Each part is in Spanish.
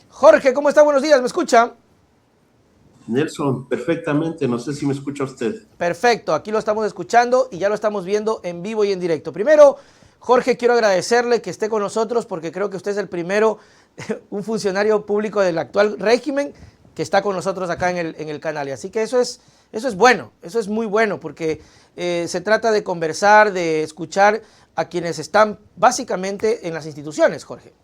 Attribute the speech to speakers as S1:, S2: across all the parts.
S1: Jorge, ¿cómo está? Buenos días, ¿me escucha?
S2: Nelson, perfectamente, no sé si me escucha usted.
S1: Perfecto, aquí lo estamos escuchando y ya lo estamos viendo en vivo y en directo. Primero, Jorge, quiero agradecerle que esté con nosotros porque creo que usted es el primero, un funcionario público del actual régimen que está con nosotros acá en el canal. Y así que eso es bueno, eso es muy bueno porque se trata de conversar, de escuchar a quienes están básicamente en las instituciones, Jorge.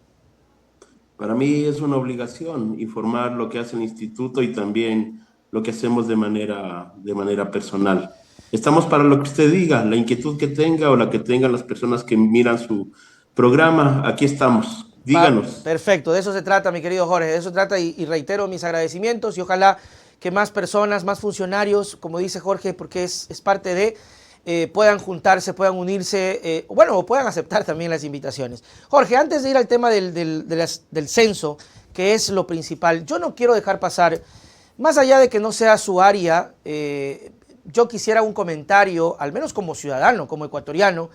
S2: Para mí es una obligación informar lo que hace el instituto y también lo que hacemos de manera personal. Estamos para lo que usted diga, la inquietud que tenga o la que tengan las personas que miran su programa, aquí estamos. Díganos.
S1: Perfecto, de eso se trata, mi querido Jorge, de eso se trata y reitero mis agradecimientos y ojalá que más personas, más funcionarios, como dice Jorge, porque es parte de, puedan juntarse, puedan unirse, bueno, o puedan aceptar también las invitaciones. Jorge, antes de ir al tema del censo, que es lo principal, yo no quiero dejar pasar, más allá de que no sea su área, yo quisiera un comentario, al menos como ciudadano, como ecuatoriano,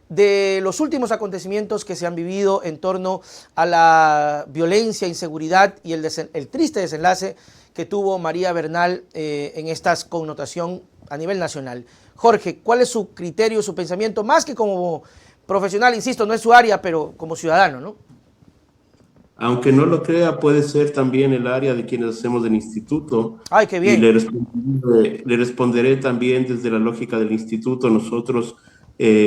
S1: de los últimos acontecimientos que se han vivido en torno a la violencia, inseguridad y el triste desenlace que tuvo María Bernal en esta connotación a nivel nacional. Jorge, ¿cuál es su criterio, su pensamiento, más que como profesional, insisto, no es su área, pero como ciudadano, ¿no?
S2: Aunque no lo crea, puede ser también el área de quienes hacemos del instituto
S1: Ay, qué
S2: y
S1: bien.
S2: le responderé también desde la lógica del instituto. Nosotros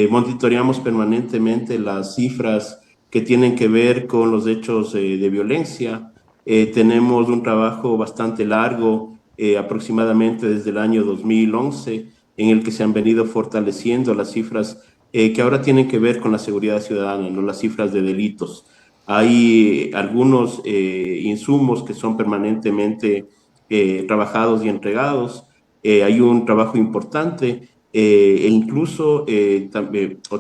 S2: monitoreamos permanentemente las cifras que tienen que ver con los hechos de violencia. Tenemos un trabajo bastante largo, aproximadamente desde el año 2011, en el que se han venido fortaleciendo las cifras que ahora tienen que ver con la seguridad ciudadana, no las cifras de delitos. Hay algunos insumos que son permanentemente trabajados y entregados. Hay un trabajo importante e incluso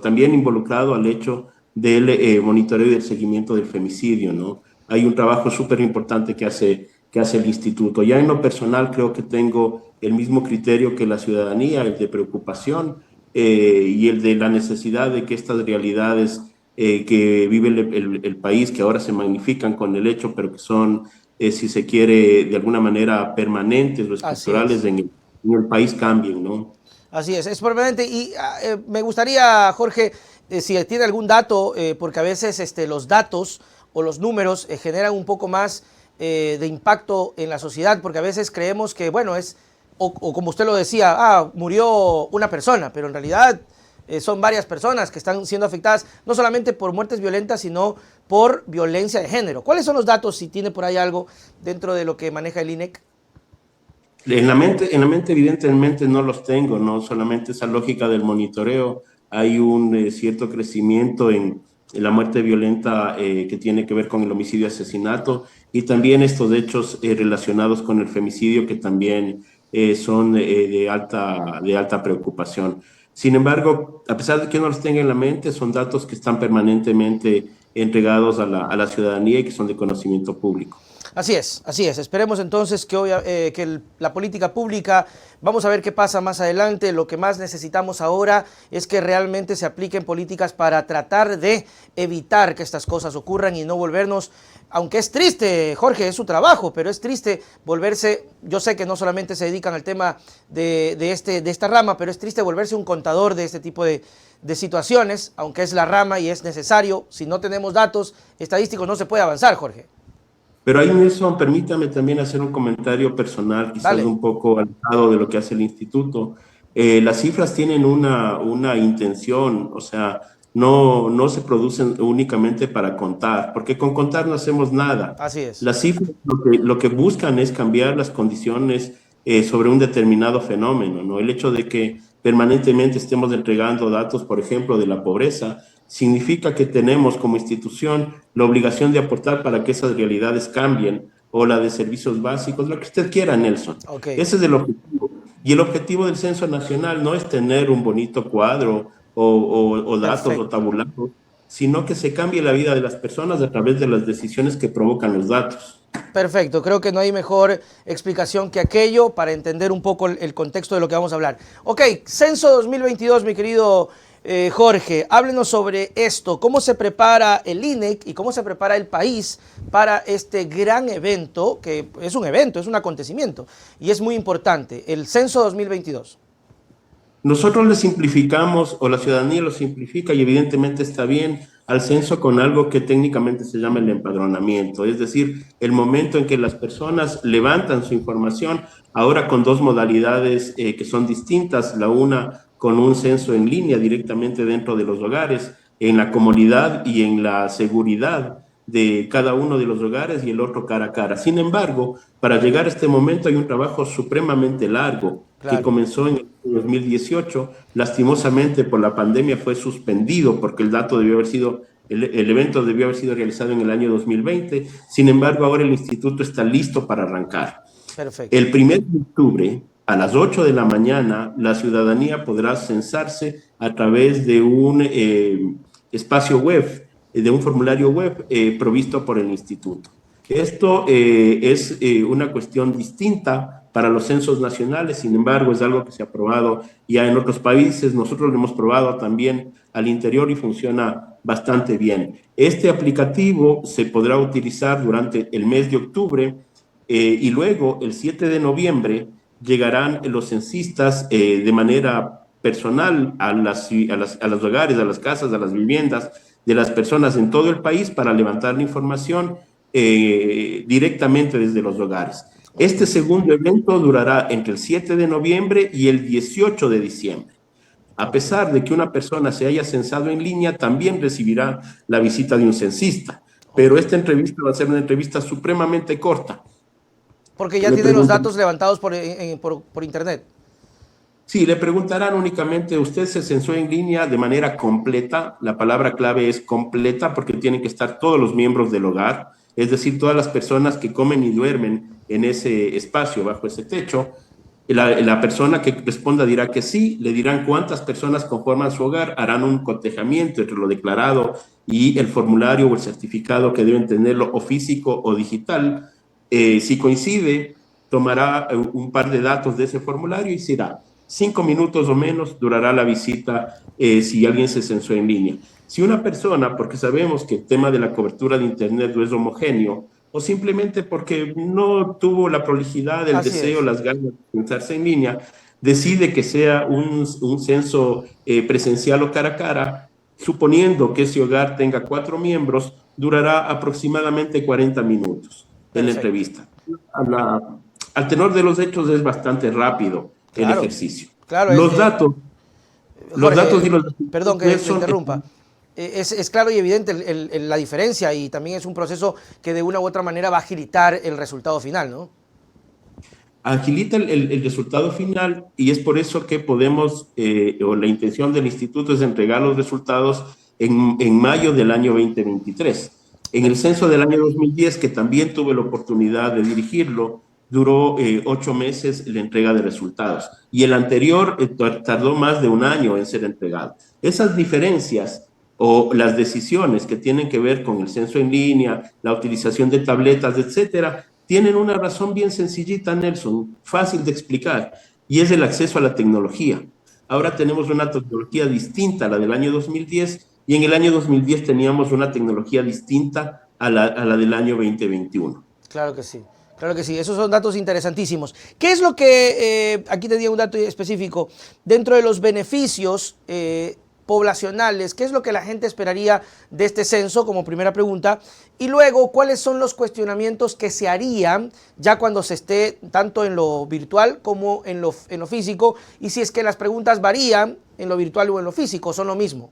S2: también involucrado al hecho del monitoreo y del seguimiento del femicidio, ¿no? Hay un trabajo súper importante que hace el instituto. Ya en lo personal creo que tengo el mismo criterio que la ciudadanía, el de preocupación y el de la necesidad de que estas realidades que vive el país, que ahora se magnifican con el hecho, pero que son, si se quiere, de alguna manera permanentes o
S1: Así
S2: estructurales
S1: es.
S2: en el país cambien, ¿no?
S1: Así es permanente. Y me gustaría, Jorge, si tiene algún dato, porque a veces los datos o los números generan un poco más de impacto en la sociedad, porque a veces creemos que, bueno, o como usted lo decía, murió una persona, pero en realidad son varias personas que están siendo afectadas, no solamente por muertes violentas, sino por violencia de género. ¿Cuáles son los datos, si tiene por ahí algo dentro de lo que maneja el INEC?
S2: En la mente evidentemente no los tengo, no solamente esa lógica del monitoreo, hay un cierto crecimiento en la muerte violenta que tiene que ver con el homicidio y asesinato y también estos hechos relacionados con el femicidio que también son de alta preocupación. Sin embargo, a pesar de que no los tenga en la mente, son datos que están permanentemente entregados a la ciudadanía y que son de conocimiento público.
S1: Así es, así es. Esperemos entonces que, la política pública, vamos a ver qué pasa más adelante. Lo que más necesitamos ahora es que realmente se apliquen políticas para tratar de evitar que estas cosas ocurran y no volvernos, aunque es triste, Jorge, es su trabajo, pero es triste volverse, yo sé que no solamente se dedican al tema de esta rama, pero es triste volverse un contador de este tipo de situaciones, aunque es la rama y es necesario. Si no tenemos datos estadísticos no se puede avanzar, Jorge.
S2: Pero ahí, Nelson, permítame también hacer un comentario personal, quizás
S1: Dale.
S2: un poco alejado de lo que hace el instituto. Las cifras tienen una intención, o sea, no se producen únicamente para contar, porque con contar no hacemos nada.
S1: Así es.
S2: Las cifras lo que buscan es cambiar las condiciones sobre un determinado fenómeno, ¿no? El hecho de que permanentemente estemos entregando datos, por ejemplo, de la pobreza, significa que tenemos como institución la obligación de aportar para que esas realidades cambien, o la de servicios básicos, lo que usted quiera, Nelson.
S1: Ok.
S2: Ese es el objetivo. Y el objetivo del censo nacional no es tener un bonito cuadro o datos o
S1: Perfecto.
S2: tabulados, sino que se cambie la vida de las personas a través de las decisiones que provocan los datos.
S1: Perfecto. Creo que no hay mejor explicación que aquello para entender un poco el contexto de lo que vamos a hablar. Ok, censo 2022, mi querido Jorge, háblenos sobre esto. ¿Cómo se prepara el INEC y cómo se prepara el país para este gran evento, que es un evento, es un acontecimiento y es muy importante, el Censo 2022?
S2: Nosotros le simplificamos, o la ciudadanía lo simplifica, y evidentemente está bien, al censo con algo que técnicamente se llama el empadronamiento, es decir, el momento en que las personas levantan su información, ahora con dos modalidades que son distintas, la una con un censo en línea directamente dentro de los hogares, en la comodidad y en la seguridad de cada uno de los hogares, y el otro cara a cara. Sin embargo, para llegar a este momento hay un trabajo supremamente largo que
S1: Claro.
S2: comenzó en el 2018, lastimosamente por la pandemia fue suspendido porque el dato debió haber sido, el evento debió haber sido realizado en el año 2020. Sin embargo, ahora el instituto está listo para arrancar.
S1: Perfecto.
S2: El 1 de octubre, a las 8 de la mañana, la ciudadanía podrá censarse a través de un espacio web, de un formulario web provisto por el instituto. Esto es una cuestión distinta para los censos nacionales, sin embargo, es algo que se ha probado ya en otros países. Nosotros lo hemos probado también al interior y funciona bastante bien. Este aplicativo se podrá utilizar durante el mes de octubre y luego el 7 de noviembre llegarán los censistas de manera personal a los hogares, a las casas, a las viviendas de las personas en todo el país para levantar la información directamente desde los hogares. Este segundo evento durará entre el 7 de noviembre y el 18 de diciembre. A
S1: Ok.
S2: pesar de que una persona se haya censado en línea, también recibirá la visita de un censista.
S1: Ok.
S2: Pero esta entrevista va a ser una entrevista supremamente corta.
S1: Porque ya
S2: Le
S1: tiene los
S2: preguntan,
S1: datos levantados por internet.
S2: sí, le preguntarán únicamente, ¿usted se censó en línea de manera completa? La palabra clave es completa porque tienen que estar todos los miembros del hogar, es decir, todas las personas que comen y duermen en ese espacio, bajo ese techo. La persona que responda dirá que sí, le dirán cuántas personas conforman su hogar, harán un cotejamiento entre lo declarado y el formulario o el certificado que deben tenerlo, o físico o digital. Si coincide, tomará un par de datos de ese formulario y se irá. 5 minutos o menos durará la visita si alguien se censó en línea. Si una persona, porque sabemos que el tema de la cobertura de Internet no es homogéneo, o simplemente porque no tuvo la prolijidad, el
S1: Así
S2: deseo,
S1: es.
S2: las ganas de censarse en línea, decide que sea un censo presencial o cara a cara, suponiendo que ese hogar tenga 4 miembros, durará aproximadamente 40 minutos en la
S1: Perfecto.
S2: entrevista. Al tenor de los hechos es bastante rápido el
S1: Claro.
S2: ejercicio.
S1: Claro,
S2: Los datos, los datos y
S1: Jorge,
S2: los
S1: perdón
S2: datos
S1: que le
S2: son
S1: interrumpa. Es claro y evidente la diferencia y también es un proceso que de una u otra manera va a agilitar el resultado final, ¿no?
S2: agilita el resultado final, y es por eso que podemos, o la intención del instituto es entregar los resultados en mayo del año 2023. En el censo
S1: Perfecto.
S2: del año 2010, que también tuve la oportunidad de dirigirlo, duró 8 meses la entrega de resultados, y el anterior tardó más de un año en ser entregado. Esas diferencias o las decisiones que tienen que ver con el censo en línea, la utilización de tabletas, etcétera, tienen una razón bien sencillita, Nelson, fácil de explicar, y es el acceso a la tecnología. Ahora tenemos una tecnología distinta a la del año 2010, y en el año 2010 teníamos una tecnología distinta a la del año 2021.
S1: Claro que sí. Claro que sí, esos son datos interesantísimos. ¿Qué es lo que, aquí te di un dato específico, dentro de los beneficios poblacionales, qué es lo que la gente esperaría de este censo como primera pregunta? Y luego, ¿cuáles son los cuestionamientos que se harían ya cuando se esté tanto en lo virtual como en lo físico? Y si es que las preguntas varían en lo virtual o en lo físico, son lo mismo.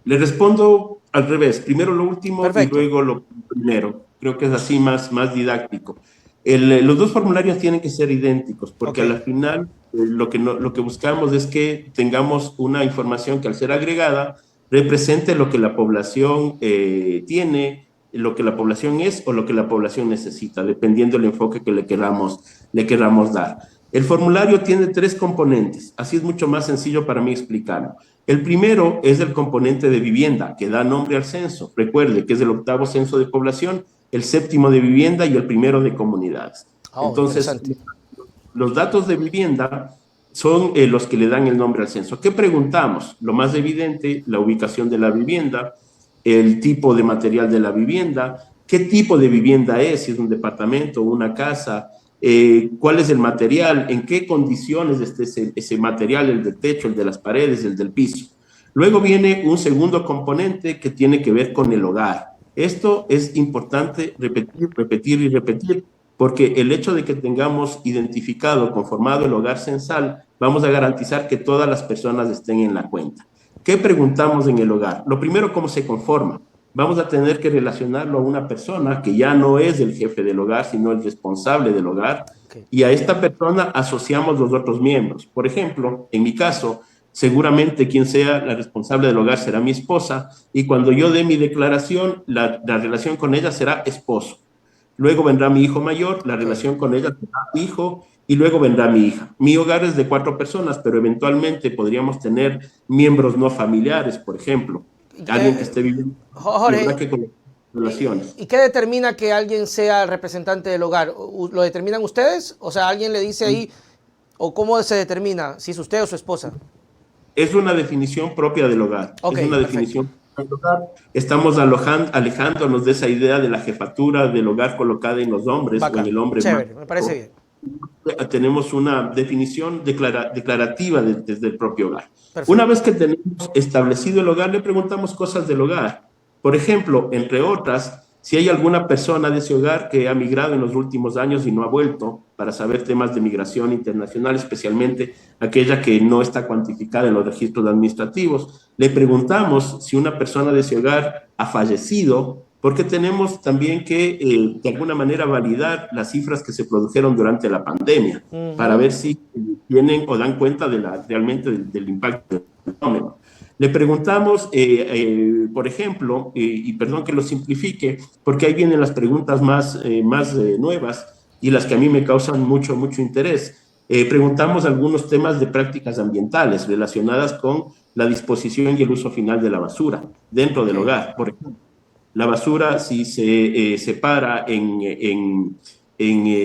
S2: Le respondo al revés, primero lo último y
S1: Perfecto.
S2: luego lo primero. Creo que es así más didáctico. Los dos formularios tienen que ser idénticos,
S1: Ok,
S2: porque a la final lo que buscamos es que tengamos una información que, al ser agregada, represente lo que la población tiene, lo que la población es o lo que la población necesita, dependiendo del enfoque que le queramos dar. El formulario tiene 3 componentes, así es mucho más sencillo para mí explicarlo. El primero es el componente de vivienda, que da nombre al censo. Recuerde que es el 8º censo de población, el 7º de vivienda y el 1º de comunidades.
S1: oh,
S2: Entonces,
S1: interesante.
S2: los datos de vivienda son los que le dan el nombre al censo. ¿Qué preguntamos? Lo más evidente, la ubicación de la vivienda, el tipo de material de la vivienda, qué tipo de vivienda es, si es un departamento o una casa, cuál es el material, en qué condiciones está ese material, el del techo, el de las paredes, el del piso. Luego viene un segundo componente que tiene que ver con el hogar. Esto es importante repetir, repetir y repetir, porque el hecho de que tengamos identificado, conformado el hogar censal, vamos a garantizar que todas las personas estén en la cuenta. ¿Qué preguntamos en el hogar? Lo primero, ¿cómo se conforma? Vamos a tener que relacionarlo a una persona que ya no es el jefe del hogar, sino el responsable del hogar,
S1: Okay.
S2: y a esta persona asociamos los otros miembros. Por ejemplo, en mi caso, seguramente quien sea la responsable del hogar será mi esposa, y cuando yo dé mi declaración, la relación con ella será esposo. Luego vendrá mi hijo mayor, la
S1: Okay.
S2: relación con ella será hijo, y luego vendrá mi hija. Mi hogar es de 4 personas, pero eventualmente podríamos tener miembros no familiares, por ejemplo, alguien que esté viviendo y habrá
S1: Jorge,
S2: que conocer relaciones.
S1: ¿y qué determina que alguien sea el representante del hogar? ¿Lo determinan ustedes? O sea, alguien le dice ahí, o cómo se determina, si es usted o su esposa.
S2: Es una definición propia del hogar,
S1: Ok,
S2: es una
S1: perfecto.
S2: definición propia del hogar. Estamos alejándonos de esa idea de la jefatura del hogar colocada en los hombres o en
S1: Bacán,
S2: el hombre más.
S1: chévere, me parece bien.
S2: Tenemos una definición declarativa desde el propio hogar. Una
S1: Perfecto.
S2: vez que tenemos establecido el hogar, le preguntamos cosas del hogar. Por ejemplo, entre otras, si hay alguna persona de ese hogar que ha migrado en los últimos años y no ha vuelto, para saber temas de migración internacional, especialmente aquella que no está cuantificada en los registros administrativos. Le preguntamos si una persona de ese hogar ha fallecido, porque tenemos también que, de alguna manera, validar las cifras que se produjeron durante la pandemia, para
S1: Ujú.
S2: ver si tienen o dan cuenta realmente del impacto del fenómeno. Le preguntamos, por ejemplo, y perdón que lo simplifique, porque ahí vienen las preguntas más nuevas y las que a mí me causan mucho, mucho interés. Preguntamos algunos temas de prácticas ambientales relacionadas con la disposición y el uso final de la basura dentro
S1: Ok.
S2: del hogar. Por ejemplo, la basura, si se separa en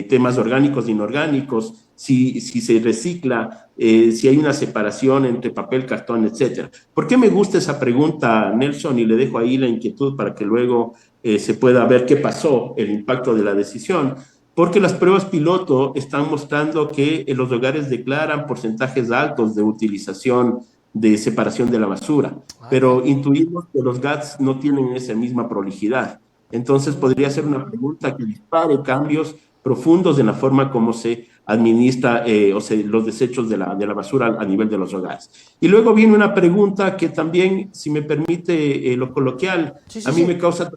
S2: temas orgánicos e inorgánicos, si se recicla, si hay una separación entre papel, cartón, etcétera. ¿Por qué me gusta esa pregunta, Nelson? Y le dejo ahí la inquietud para que luego se pueda ver qué pasó, el impacto de la decisión. Porque las pruebas piloto están mostrando que los hogares declaran porcentajes altos de utilización de separación de la basura,
S1: Ah,
S2: pero
S1: bien.
S2: intuimos que los GATS no tienen esa misma prolijidad. Entonces podría ser una pregunta que dispare cambios profundos en la forma como se administra los desechos de la basura a nivel de los hogares. Y luego viene una pregunta que también, si me permite lo coloquial,
S1: Sí,
S2: a
S1: sí,
S2: mí
S1: sí.
S2: me causa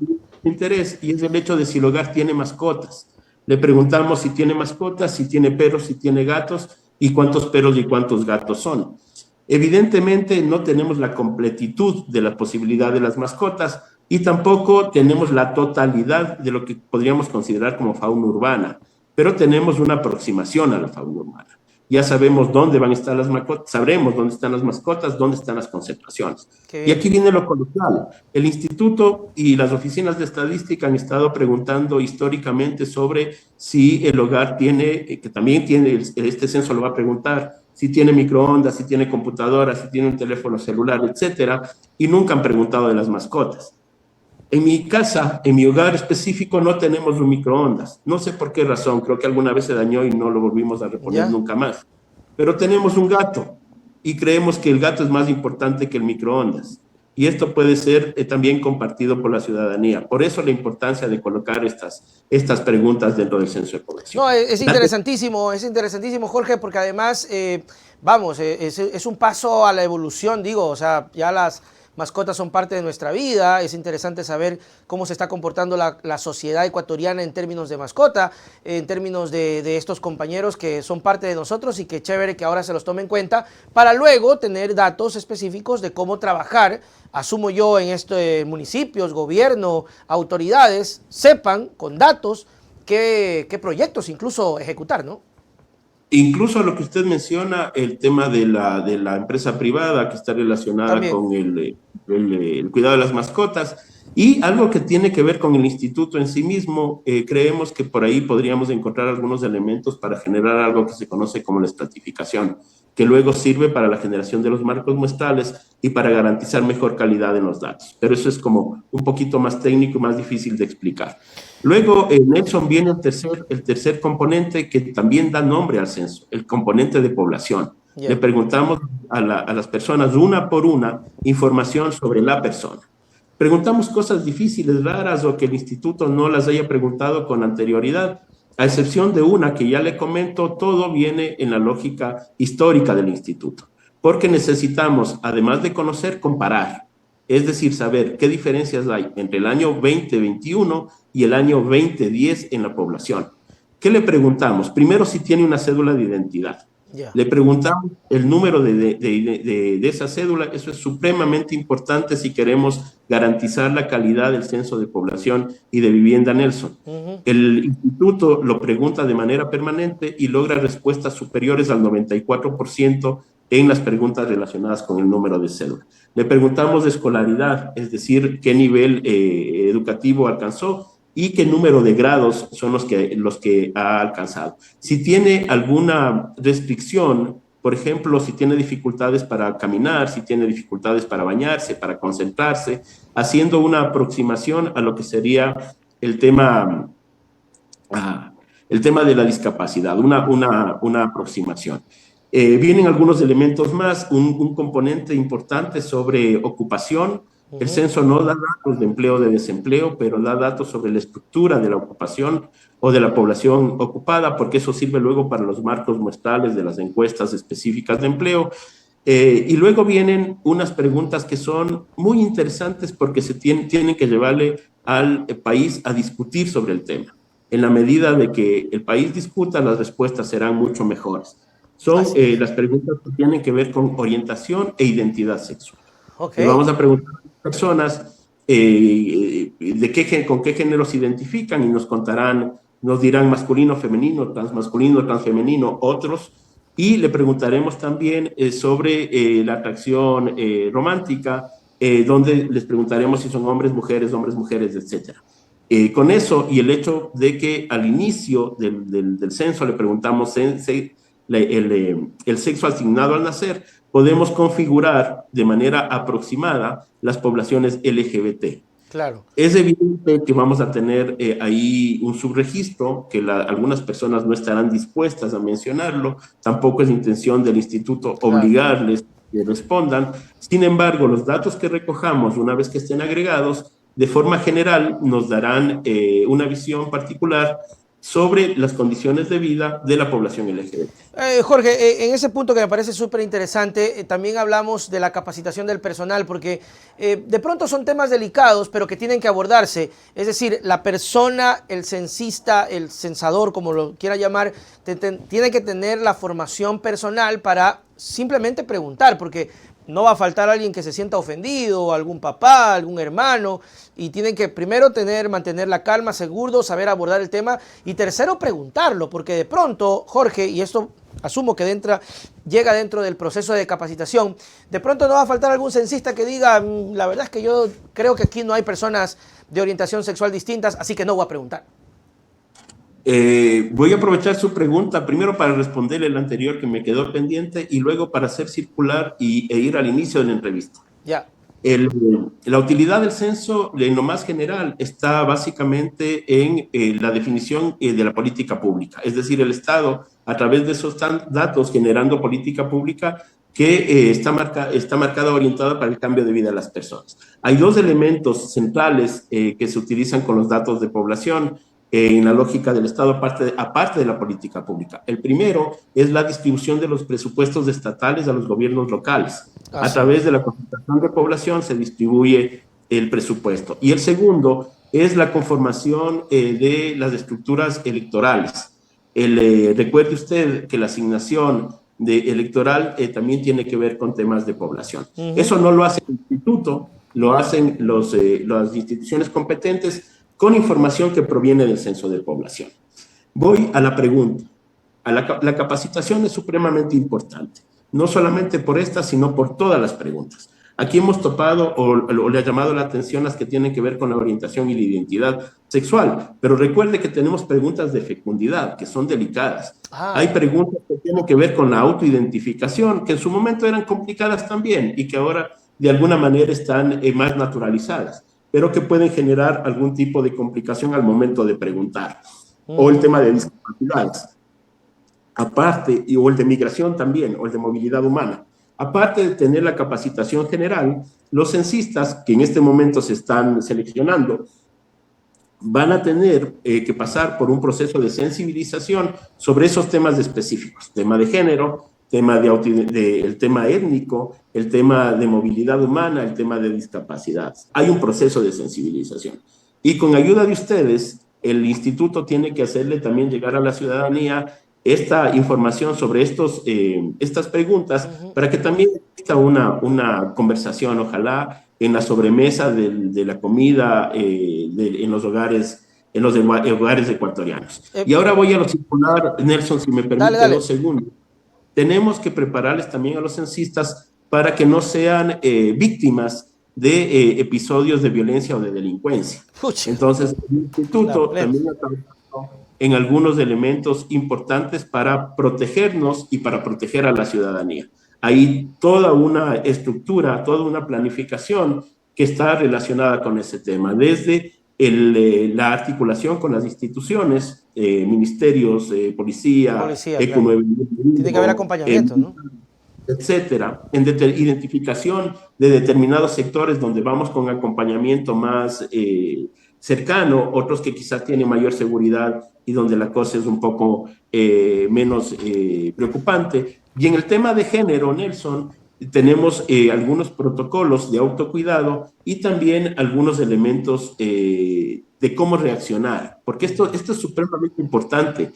S2: interés, y es el hecho de si el hogar tiene mascotas. Le preguntamos si tiene mascotas, si tiene perros, si tiene gatos, y cuántos perros y cuántos gatos son. Evidentemente no tenemos la completitud de la posibilidad de las mascotas y tampoco tenemos la totalidad de lo que podríamos considerar como fauna urbana, pero tenemos una aproximación a la fauna urbana. Ya sabemos dónde van a estar las mascotas, sabremos dónde están las mascotas, dónde están las concentraciones.
S1: Qué
S2: Y
S1: bien.
S2: aquí viene lo coloquial. El instituto y las oficinas de estadística han estado preguntando históricamente sobre si el hogar tiene, que también tiene, este censo lo va a preguntar, si tiene microondas, si tiene computadora, si tiene un teléfono celular, etcétera, y nunca han preguntado de las mascotas. En mi casa, en mi hogar específico, no tenemos un microondas. No sé por qué razón, creo que alguna vez se dañó y no lo volvimos a reponer
S1: ¿Ya?
S2: nunca más. Pero tenemos un gato y creemos que el gato es más importante que el microondas. Y esto puede ser también compartido por la ciudadanía. Por eso la importancia de colocar estas preguntas dentro del censo de población.
S1: No, es interesantísimo, Jorge, porque además, vamos, es un paso a la evolución, digo, o sea, ya las mascotas son parte de nuestra vida, es interesante saber cómo se está comportando la sociedad ecuatoriana en términos de mascota, en términos de estos compañeros que son parte de nosotros y que chévere que ahora se los tome en cuenta para luego tener datos específicos de cómo trabajar, asumo yo, en estos municipios, gobierno, autoridades, sepan con datos qué proyectos incluso ejecutar, ¿no?
S2: Incluso lo que usted menciona, el tema de la empresa privada que está relacionada
S1: También.
S2: con el cuidado de las mascotas y algo que tiene que ver con el instituto en sí mismo, creemos que por ahí podríamos encontrar algunos elementos para generar algo que se conoce como la estratificación. que luego sirve para la generación de los marcos muestrales y para garantizar mejor calidad en los datos. Pero eso es como un poquito más técnico y más difícil de explicar. Luego, Nelson, viene el tercer componente que también da nombre al censo, el componente de población. Le preguntamos a las personas una por una información sobre la persona. Preguntamos cosas difíciles, raras o que el instituto no las haya preguntado con anterioridad, a excepción de una que ya le comento. Todo viene en la lógica histórica del instituto, porque necesitamos, además de conocer, comparar, es decir, saber qué diferencias hay entre el año 2021 y el año 2010 en la población. ¿Qué le preguntamos? Primero, si tiene una cédula de identidad. Le preguntamos el número de esa cédula. Eso es supremamente importante si queremos garantizar la calidad del censo de población y de vivienda, Nelson. El instituto lo pregunta de manera permanente y logra respuestas superiores al 94% en las preguntas relacionadas con el número de cédula. Le preguntamos de escolaridad, es decir, qué nivel educativo alcanzó y qué número de grados son los que ha alcanzado. Si tiene alguna restricción, por ejemplo, si tiene dificultades para caminar, si tiene dificultades para bañarse, para concentrarse, haciendo una aproximación a lo que sería el tema de la discapacidad, una aproximación. Vienen algunos elementos más, un componente importante sobre ocupación. El censo no da datos de empleo o de desempleo, pero da datos sobre la estructura de la ocupación o de la población ocupada, porque eso sirve luego para los marcos muestrales de las encuestas específicas de empleo. Y luego vienen unas preguntas que son muy interesantes porque tienen que llevarle al país a discutir sobre el tema. En la medida de que el país discuta, las respuestas serán mucho mejores. Son las preguntas que tienen que ver con orientación e identidad sexual. Le vamos a preguntar a las personas con qué género se identifican y nos dirán masculino, femenino, transmasculino, transfemenino, otros. Y le preguntaremos también sobre la atracción romántica, donde les preguntaremos si son hombres, mujeres, etc. Con eso y el hecho de que al inicio del censo le preguntamos el sexo asignado al nacer, podemos configurar de manera aproximada las poblaciones LGBT.
S1: Claro.
S2: Es evidente que vamos a tener ahí un subregistro que algunas personas no estarán dispuestas a mencionarlo. Tampoco es intención del instituto obligarles que respondan. Sin embargo, los datos que recojamos, una vez que estén agregados, de forma general nos darán una visión particular sobre las condiciones de vida de la población LGBT.
S1: Jorge, en ese punto que me parece súper interesante, también hablamos de la capacitación del personal, porque de pronto son temas delicados, pero que tienen que abordarse. Es decir, la persona, el censista, el censador, como lo quiera llamar, tiene que tener la formación personal para simplemente preguntar, porque no va a faltar alguien que se sienta ofendido, algún papá, algún hermano, y tienen que primero mantener la calma, seguro, saber abordar el tema, y tercero, preguntarlo, porque de pronto, Jorge, y esto asumo que llega dentro del proceso de capacitación, de pronto no va a faltar algún censista que diga, la verdad es que yo creo que aquí no hay personas de orientación sexual distintas, así que no voy a preguntar.
S2: Voy a aprovechar su pregunta primero para responderle el anterior que me quedó pendiente y luego para hacer circular e ir al inicio de la entrevista.
S1: Ya.
S2: La utilidad del censo, en lo más general, está básicamente en la definición de la política pública. Es decir, el Estado, a través de esos datos, generando política pública que está marcada, orientada para el cambio de vida de las personas. Hay dos elementos centrales que se utilizan con los datos de población en la lógica del Estado, aparte de la política pública. El primero es la distribución de los presupuestos estatales a los gobiernos locales. A través de la concentración de población se distribuye el presupuesto. Y el segundo es la conformación de las estructuras electorales. Recuerde usted que la asignación electoral también tiene que ver con temas de población. Eso no lo hace el instituto, lo hacen las instituciones competentes con información que proviene del censo de población. Voy a la pregunta. La capacitación es supremamente importante, no solamente por esta, sino por todas las preguntas. Aquí hemos topado o le ha llamado la atención las que tienen que ver con la orientación y la identidad sexual, pero recuerde que tenemos preguntas de fecundidad que son delicadas. Hay preguntas que tienen que ver con la autoidentificación, que en su momento eran complicadas también y que ahora de alguna manera están más naturalizadas, pero que pueden generar algún tipo de complicación al momento de preguntar. O el tema de discapacidades, aparte, o el de migración también, o el de movilidad humana. Aparte de tener la capacitación general, los censistas que en este momento se están seleccionando van a tener que pasar por un proceso de sensibilización sobre esos temas específicos, tema de género, el tema étnico, el tema de movilidad humana, el tema de discapacidad. Hay un proceso de sensibilización. Y con ayuda de ustedes, el instituto tiene que hacerle también llegar a la ciudadanía esta información sobre estas preguntas para que también exista una conversación, ojalá, en la sobremesa de la comida en los hogares ecuatorianos. Y ahora voy a lo circular, Nelson, si me permite
S1: dale.
S2: 2 segundos. Tenemos que prepararles también a los censistas para que no sean víctimas de episodios de violencia o de delincuencia.
S1: Pucha.
S2: Entonces, el instituto también ha trabajado en algunos elementos importantes para protegernos y para proteger a la ciudadanía. Hay toda una estructura, toda una planificación que está relacionada con ese tema, desde la articulación con las instituciones, ministerios, policía, ECO 9.
S1: Tiene que haber acompañamiento, ¿no?
S2: Etcétera, en identificación de determinados sectores donde vamos con acompañamiento más cercano, otros que quizás tienen mayor seguridad y donde la cosa es un poco menos preocupante. Y en el tema de género, Nelson, tenemos algunos protocolos de autocuidado y también algunos elementos de cómo reaccionar, porque esto es supremamente importante.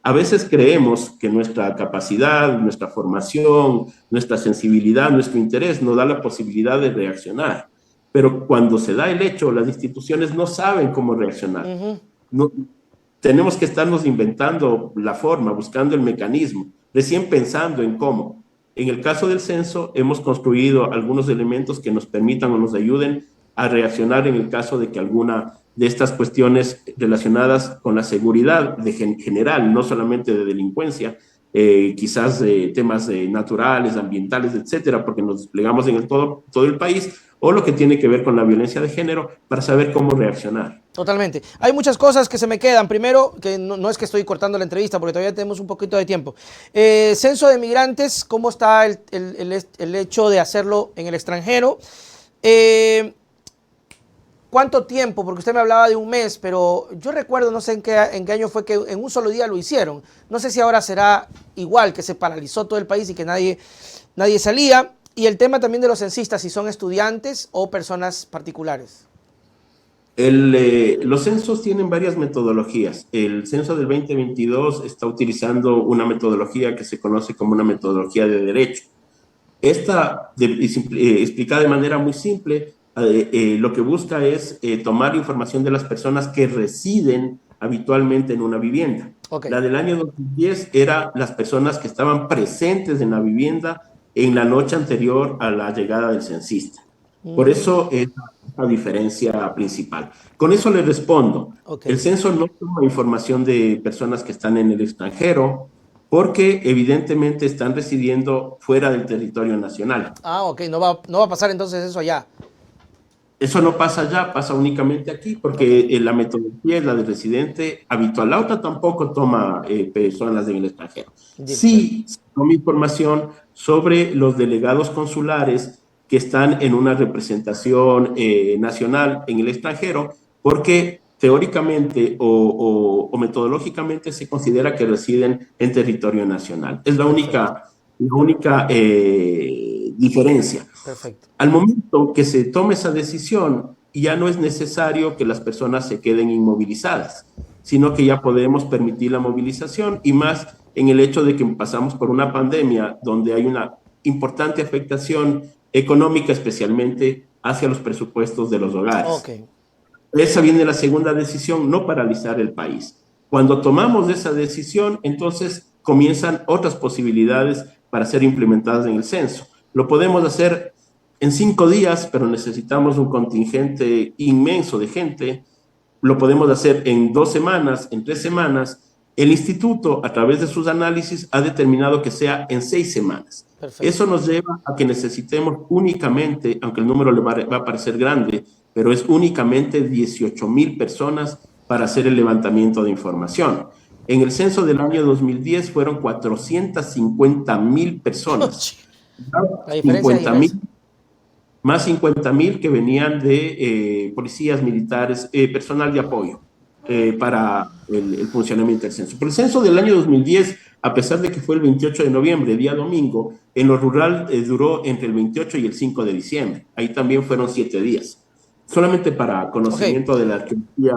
S2: A veces creemos que nuestra capacidad, nuestra formación, nuestra sensibilidad, nuestro interés nos da la posibilidad de reaccionar, pero cuando se da el hecho, las instituciones no saben cómo reaccionar. No, tenemos que estarnos inventando la forma, buscando el mecanismo, recién pensando en cómo. En el caso del censo, hemos construido algunos elementos que nos permitan o nos ayuden a reaccionar en el caso de que alguna de estas cuestiones relacionadas con la seguridad general, no solamente de delincuencia, quizás temas naturales, ambientales, etcétera, porque nos desplegamos en todo el país, o lo que tiene que ver con la violencia de género, para saber cómo reaccionar.
S1: Totalmente. Hay muchas cosas que se me quedan. Primero, que no es que estoy cortando la entrevista, porque todavía tenemos un poquito de tiempo. Censo de migrantes, ¿cómo está el hecho de hacerlo en el extranjero? ¿Cuánto tiempo? Porque usted me hablaba de un mes, pero yo recuerdo, no sé en qué año fue que en un solo día lo hicieron. No sé si ahora será igual, que se paralizó todo el país y que nadie salía. Y el tema también de los censistas, si son estudiantes o personas particulares.
S2: Los censos tienen varias metodologías. El censo del 2022 está utilizando una metodología que se conoce como una metodología de derecho. Esta, explicada de manera muy simple, lo que busca es tomar información de las personas que residen habitualmente en una vivienda. Okay. La del año 2010 era las personas que estaban presentes en la vivienda en la noche anterior a la llegada del censista. Por eso es la diferencia principal. Con eso le respondo. Okay. El censo no toma información de personas que están en el extranjero, porque evidentemente están residiendo fuera del territorio nacional.
S1: Ok, no va a pasar entonces eso allá.
S2: Eso no pasa allá, pasa únicamente aquí, porque la metodología es la de residente habitual. La otra tampoco toma personas en el extranjero. Sí, toma información sobre los delegados consulares que están en una representación nacional en el extranjero, porque teóricamente o metodológicamente se considera que residen en territorio nacional. Es la única diferencia.
S1: Perfecto.
S2: Al momento que se tome esa decisión, ya no es necesario que las personas se queden inmovilizadas, sino que ya podemos permitir la movilización, y más en el hecho de que pasamos por una pandemia donde hay una importante afectación económica, especialmente hacia los presupuestos de los hogares.
S1: Okay.
S2: Esa viene la segunda decisión, no paralizar el país. Cuando tomamos esa decisión, entonces comienzan otras posibilidades para ser implementadas en el censo. Lo podemos hacer en 5 días, pero necesitamos un contingente inmenso de gente. Lo podemos hacer en 2 semanas, en 3 semanas. El instituto, a través de sus análisis, ha determinado que sea en 6 semanas.
S1: Perfecto.
S2: Eso nos lleva a que necesitemos únicamente, aunque el número le va a parecer grande, pero es únicamente 18,000 personas para hacer el levantamiento de información. En el censo del año 2010 fueron 450,000 personas.
S1: La diferencia es inmensa.
S2: Más 50,000 que venían de policías, militares, personal de apoyo para el funcionamiento del censo. Pero el censo del año 2010, a pesar de que fue el 28 de noviembre, día domingo, en lo rural duró entre el 28 y el 5 de diciembre. Ahí también fueron 7 días. Solamente para conocimiento de la arqueología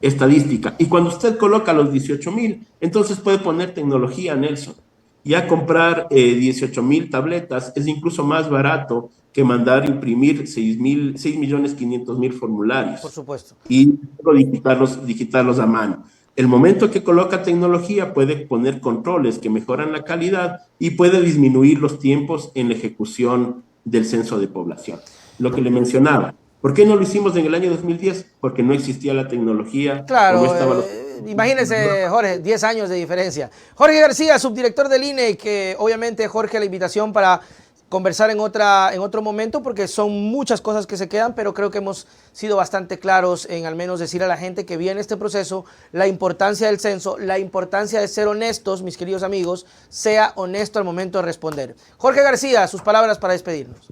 S2: estadística. Y cuando usted coloca los 18,000, entonces puede poner tecnología, Nelson. Ya comprar 18,000 tabletas es incluso más barato que mandar imprimir 6,500,000 formularios.
S1: Por supuesto.
S2: Y digitarlos a mano. El momento que coloca tecnología puede poner controles que mejoran la calidad y puede disminuir los tiempos en la ejecución del censo de población. Lo que le mencionaba. ¿Por qué no lo hicimos en el año 2010? Porque no existía la tecnología.
S1: Claro,
S2: no estaba
S1: imagínense, Jorge, 10 años de diferencia. Jorge García, subdirector del INE, que obviamente, Jorge, la invitación para conversar en otro momento, porque son muchas cosas que se quedan, pero creo que hemos sido bastante claros en al menos decir a la gente que viene este proceso la importancia del censo, la importancia de ser honestos, mis queridos amigos, sea honesto al momento de responder. Jorge García, sus palabras para despedirnos.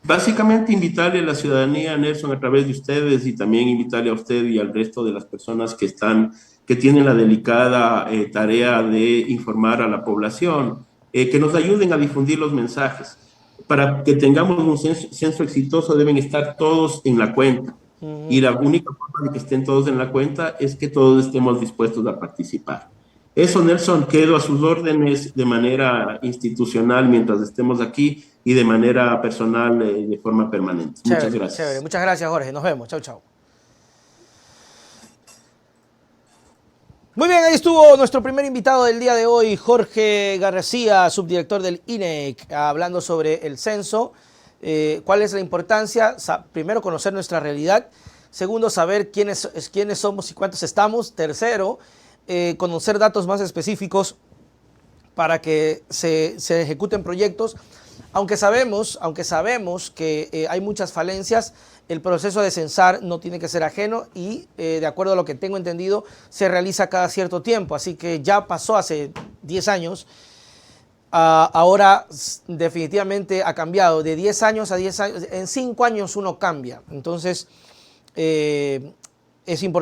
S2: Básicamente invitarle a la ciudadanía, Nelson, a través de ustedes, y también invitarle a usted y al resto de las personas que tienen la delicada tarea de informar a la población, que nos ayuden a difundir los mensajes. Para que tengamos un censo exitoso deben estar todos en la cuenta. Y la única forma de que estén todos en la cuenta es que todos estemos dispuestos a participar. Eso, Nelson, quedo a sus órdenes de manera institucional mientras estemos aquí y de manera personal de forma permanente.
S1: Chévere,
S2: muchas gracias.
S1: Chévere. Muchas gracias, Jorge. Nos vemos. Chau, chau. Muy bien, ahí estuvo nuestro primer invitado del día de hoy, Jorge García, subdirector del INEC, hablando sobre el censo. ¿Cuál es la importancia? Primero, conocer nuestra realidad. Segundo, saber quiénes somos y cuántos estamos. Tercero, conocer datos más específicos para que se ejecuten proyectos. Aunque sabemos que hay muchas falencias, el proceso de censar no tiene que ser ajeno y, de acuerdo a lo que tengo entendido, se realiza cada cierto tiempo. Así que ya pasó hace 10 años. Ahora definitivamente ha cambiado. De 10 años a 10 años, en 5 años uno cambia. Entonces, es importante.